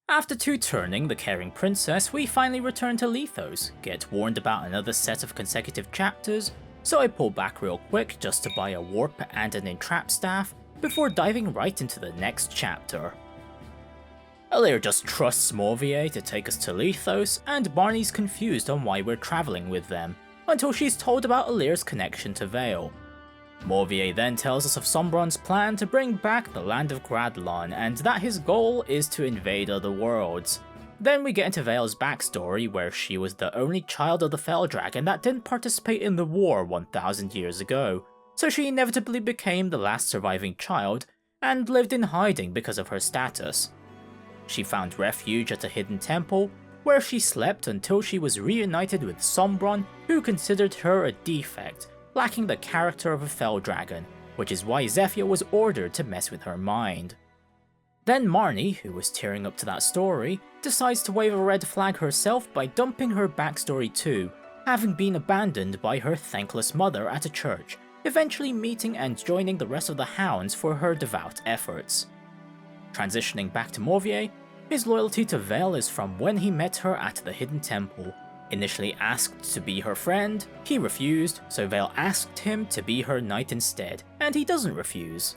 After two-turning the caring princess, we finally return to Lythos, get warned about another set of consecutive chapters, so I pull back real quick just to buy a warp and an entrap staff, before diving right into the next chapter. Alir just trusts Morvier to take us to Lythos, and Barney's confused on why we're travelling with them, until she's told about Alir's connection to Veyle. Morvier then tells us of Sombron's plan to bring back the land of Gradlon, and that his goal is to invade other worlds. Then we get into Veyle's backstory, where she was the only child of the Fell Dragon that didn't participate in the war 1000 years ago, so she inevitably became the last surviving child, and lived in hiding because of her status. She found refuge at a hidden temple, where she slept until she was reunited with Sombron, who considered her a defect, lacking the character of a Fell Dragon, which is why Zephyr was ordered to mess with her mind. Then Marnie, who was tearing up to that story, decides to wave a red flag herself by dumping her backstory too, having been abandoned by her thankless mother at a church, eventually meeting and joining the rest of the Hounds for her devout efforts. Transitioning back to Morvier, his loyalty to Veyle is from when he met her at the hidden temple. Initially asked to be her friend, he refused, so Veyle asked him to be her knight instead, and he doesn't refuse.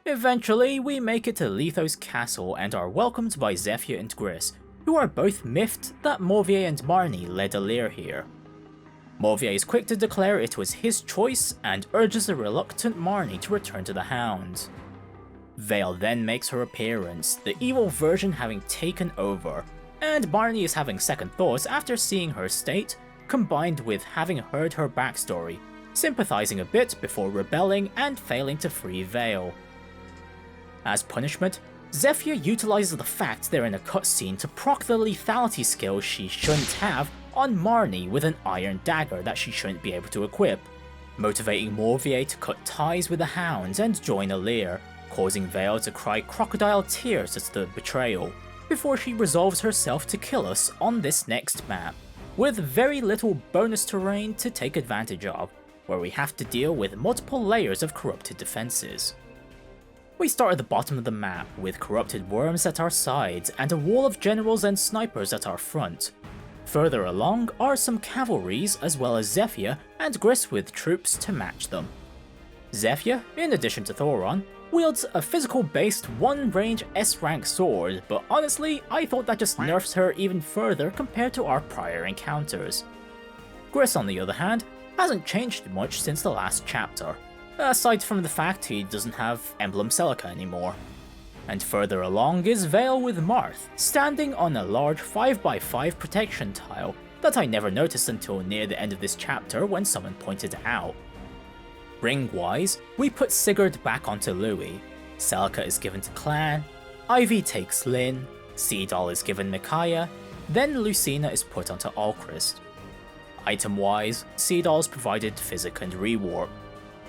Eventually, we make it to Lythos Castle and are welcomed by Zephyr and Gris, who are both miffed that Morvier and Marnie led Alir here. Morvier is quick to declare it was his choice and urges the reluctant Marnie to return to the Hounds. Veyle then makes her appearance, the evil version having taken over, and Barney is having second thoughts after seeing her state, combined with having heard her backstory, sympathizing a bit before rebelling and failing to free Veyle. As punishment, Zephyr utilizes the fact they're in a cutscene to proc the lethality skill she shouldn't have on Marnie with an iron dagger that she shouldn't be able to equip, motivating Morvier to cut ties with the Hounds and join Alir, causing Veyle to cry crocodile tears at the betrayal, before she resolves herself to kill us on this next map, with very little bonus terrain to take advantage of, where we have to deal with multiple layers of corrupted defenses. We start at the bottom of the map, with corrupted worms at our sides and a wall of generals and snipers at our front. Further along are some cavalries as well as Zephyr and Gris with troops to match them. Zephyr, in addition to Thoron, wields a physical-based one-range S-rank sword, but honestly, I thought that just nerfs her even further compared to our prior encounters. Gris, on the other hand, hasn't changed much since the last chapter, aside from the fact he doesn't have Emblem Celica anymore. And further along is Veyle with Marth, standing on a large 5x5 protection tile that I never noticed until near the end of this chapter when someone pointed it out. Ring-wise, we put Sigurd back onto Louis, Celica is given to Clan, Ivy takes Lyn, Seadoll is given Micaiah, then Lucina is put onto Alchrist. Item-wise, Seadoll's provided Physic and Rewarp.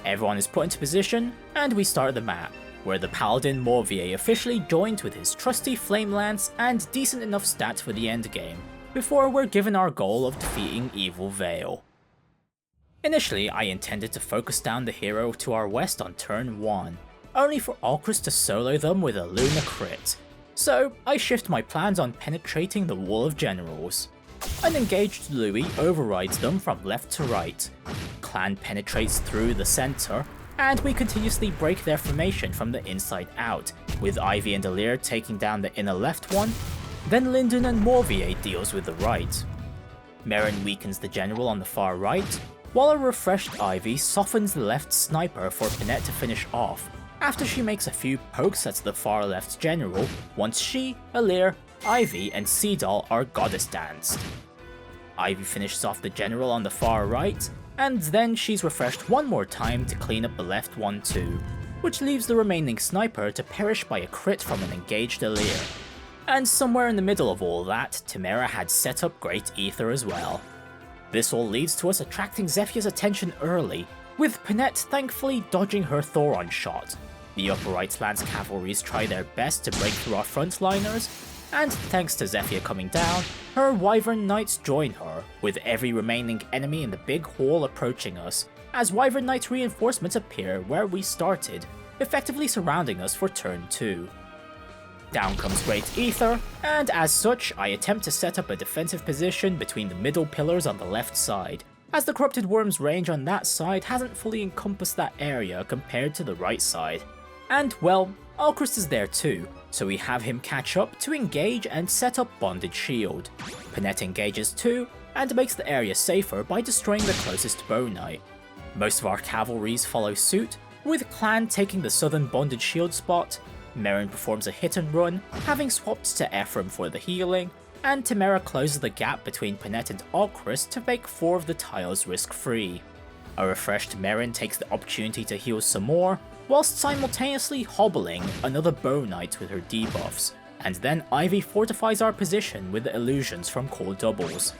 Everyone is put into position, and we start the map, where the Paladin Morvier officially joins with his trusty Flame Lance and decent enough stats for the endgame, before we're given our goal of defeating evil Veyle. Initially, I intended to focus down the hero to our west on turn 1, only for Alchrist to solo them with a Luna crit, so I shift my plans on penetrating the wall of generals. An engaged Louis overrides them from left to right, Clan penetrates through the center, and we continuously break their formation from the inside out, with Ivy and Alir taking down the inner left one, then Lyndon and Morvier deals with the right. Merrin weakens the general on the far right, while a refreshed Ivy softens the left sniper for Pinette to finish off, after she makes a few pokes at the far left general once she, Alir, Ivy and Seadoll are goddess danced. Ivy finishes off the general on the far right, and then she's refreshed one more time to clean up the left one too, which leaves the remaining sniper to perish by a crit from an engaged Alir. And somewhere in the middle of all that, Temera had set up Great Ether as well. This all leads to us attracting Zephyr's attention early, with Pinette thankfully dodging her Thoron shot. The upper right Lance cavalries try their best to break through our frontliners, and thanks to Zephyr coming down, her Wyvern Knights join her, with every remaining enemy in the big hall approaching us, as Wyvern Knight reinforcements appear where we started, effectively surrounding us for turn 2. Down comes Great Ether, and as such, I attempt to set up a defensive position between the middle pillars on the left side, as the Corrupted Worm's range on that side hasn't fully encompassed that area compared to the right side. And well, Alchrist is there too, so we have him catch up to engage and set up Bonded Shield. Panette engages too, and makes the area safer by destroying the closest Bow Knight. Most of our cavalries follow suit, with Clan taking the southern Bonded Shield spot. Merrin performs a hit and run, having swapped to Ephraim for the healing, and Temera closes the gap between Panette and Alchrist to make 4 of the tiles risk-free. A refreshed Merrin takes the opportunity to heal some more, whilst simultaneously hobbling another Bow Knight with her debuffs, and then Ivy fortifies our position with the illusions from Core Doubles.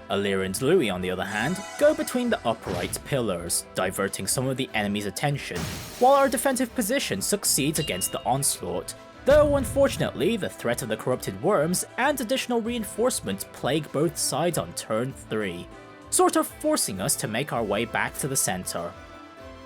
Alir and Louis, on the other hand, go between the upright pillars, diverting some of the enemy's attention, while our defensive position succeeds against the onslaught, though unfortunately the threat of the Corrupted Worms and additional reinforcements plague both sides on turn 3, sort of forcing us to make our way back to the center.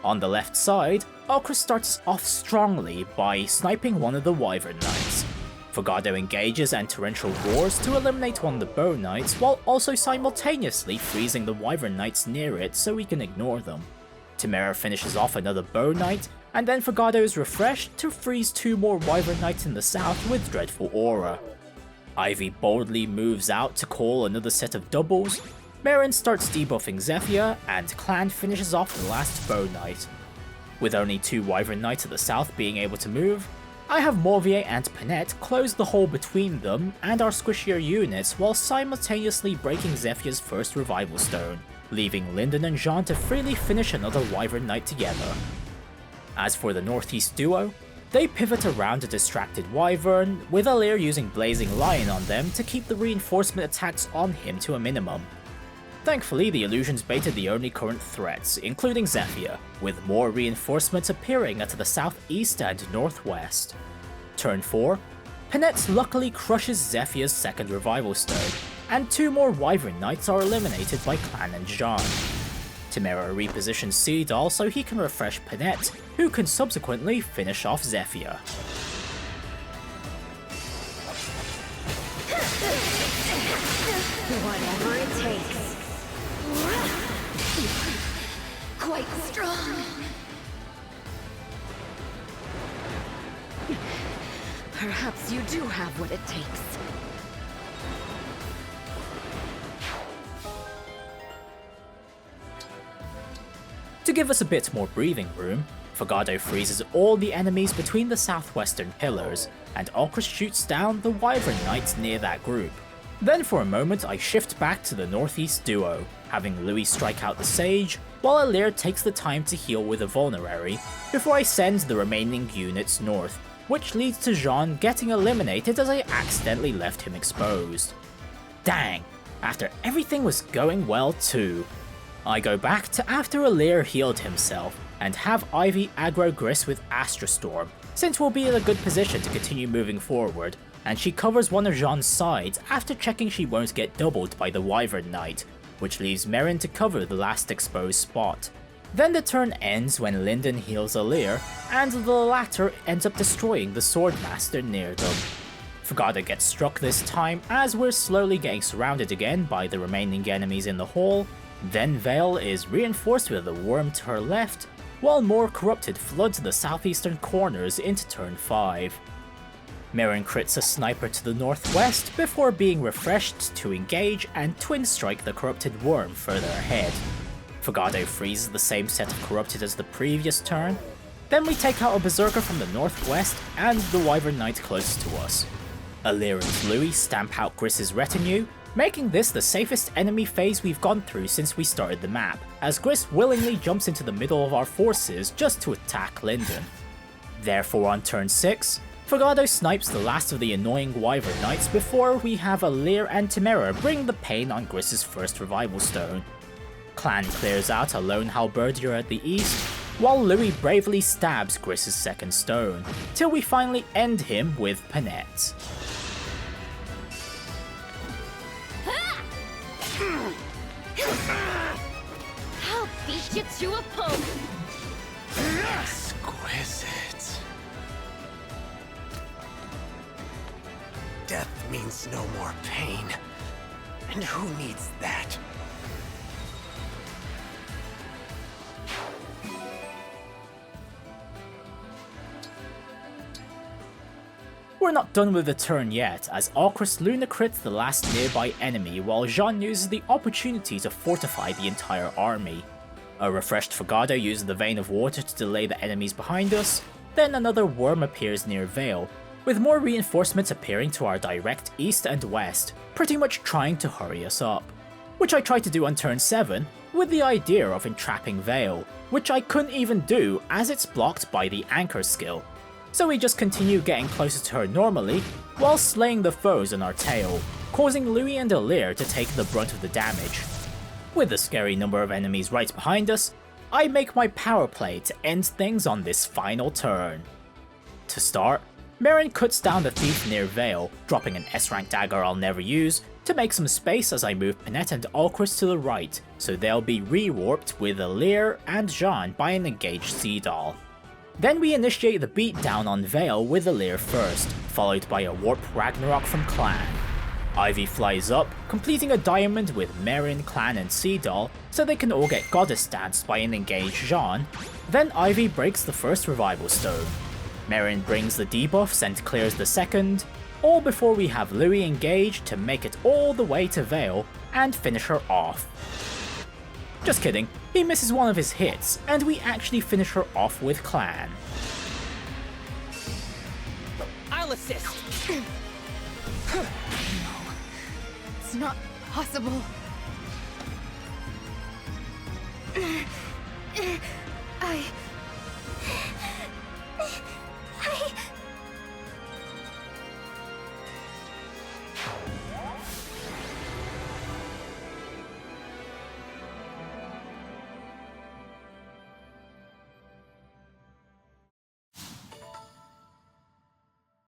On the left side, Alchrist starts off strongly by sniping one of the Wyvern Knights. Fogado engages and torrential roars to eliminate one of the Bow Knights, while also simultaneously freezing the Wyvern Knights near it so we can ignore them. Temera finishes off another Bow Knight, and then Fogado is refreshed to freeze 2 more Wyvern Knights in the south with Dreadful Aura. Ivy boldly moves out to call another set of doubles, Merrin starts debuffing Zephyr, and Clan finishes off the last Bow Knight. With only 2 Wyvern Knights at the south being able to move, I have Morvier and Panette close the hole between them and our squishier units while simultaneously breaking Zephyr's first Revival Stone, leaving Lyndon and Jean to freely finish another Wyvern Knight together. As for the Northeast duo, they pivot around a distracted Wyvern, with Alir using Blazing Lion on them to keep the reinforcement attacks on him to a minimum. Thankfully, the illusions baited the only current threats, including Zephyr, with more reinforcements appearing at the southeast and northwest. Turn 4, Panette luckily crushes Zephyr's second Revival Stone, and 2 more Wyvern Knights are eliminated by Clan and Jean. Temera repositions Seedal so he can refresh Panette, who can subsequently finish off Zephyr. Whatever it takes. Quite strong. Perhaps you do have what it takes. To give us a bit more breathing room, Fogado freezes all the enemies between the southwestern pillars, and Alchrist shoots down the Wyvern Knights near that group. Then for a moment I shift back to the northeast duo, having Louis strike out the Sage, while Alir takes the time to heal with a Vulnerary, before I send the remaining units north, which leads to Jean getting eliminated as I accidentally left him exposed. Dang, after everything was going well too. I go back to after Alir healed himself, and have Ivy aggro Gris with Astra Storm, since we'll be in a good position to continue moving forward, and she covers one of Jean's sides after checking she won't get doubled by the Wyvern Knight, which leaves Merrin to cover the last exposed spot. Then the turn ends when Lyndon heals Alir, and the latter ends up destroying the Swordmaster near them. Fogado gets struck this time as we're slowly getting surrounded again by the remaining enemies in the hall, then Veyle is reinforced with a worm to her left, while more Corrupted floods the southeastern corners into turn 5. Merrin crits a sniper to the northwest before being refreshed to engage and twin strike the Corrupted Worm further ahead. Fogado freezes the same set of Corrupted as the previous turn, then we take out a Berserker from the northwest and the Wyvern Knight closest to us. Alir and Louis stamp out Gris's retinue, making this the safest enemy phase we've gone through since we started the map, as Gris willingly jumps into the middle of our forces just to attack Lyndon. Therefore on turn 6, Fogado snipes the last of the annoying Wyvern Knights before we have Alir and Temera bring the pain on Gris's first Revival Stone. Clan clears out a lone Halberdier at the east, while Louis bravely stabs Gris's second stone, till we finally end him with Panette. I'll beat you to a pulp. Exquisite. means no more pain. And who needs that? We're not done with the turn yet, as Alcrest Luna crits the last nearby enemy while Jean uses the opportunity to fortify the entire army. A refreshed Fogado uses the Vein of Water to delay the enemies behind us, then another worm appears near Veyle, with more reinforcements appearing to our direct east and west, pretty much trying to hurry us up. Which I tried to do on turn 7, with the idea of entrapping Veyle, which I couldn't even do as it's blocked by the Anchor skill. So we just continue getting closer to her normally, while slaying the foes on our tail, causing Louis and Alir to take the brunt of the damage. With a scary number of enemies right behind us, I make my power play to end things on this final turn. To start, Merrin cuts down the thief near Veyle, dropping an S-rank dagger I'll never use, to make some space as I move Panette and Alcrest to the right, so they'll be re-warped with Alir and Jean by an engaged Sea Doll. Then we initiate the beatdown on Veyle with Alir first, followed by a Warp Ragnarok from Clan. Ivy flies up, completing a diamond with Merrin, Clan and Sea Doll, so they can all get Goddess stanced by an engaged Jean. Then Ivy breaks the first revival stone. Merrin brings the debuffs and clears the second, all before we have Louis engaged to make it all the way to Veyle and finish her off. Just kidding, he misses one of his hits, and we actually finish her off with Clan. I'll assist! No. It's not possible. I...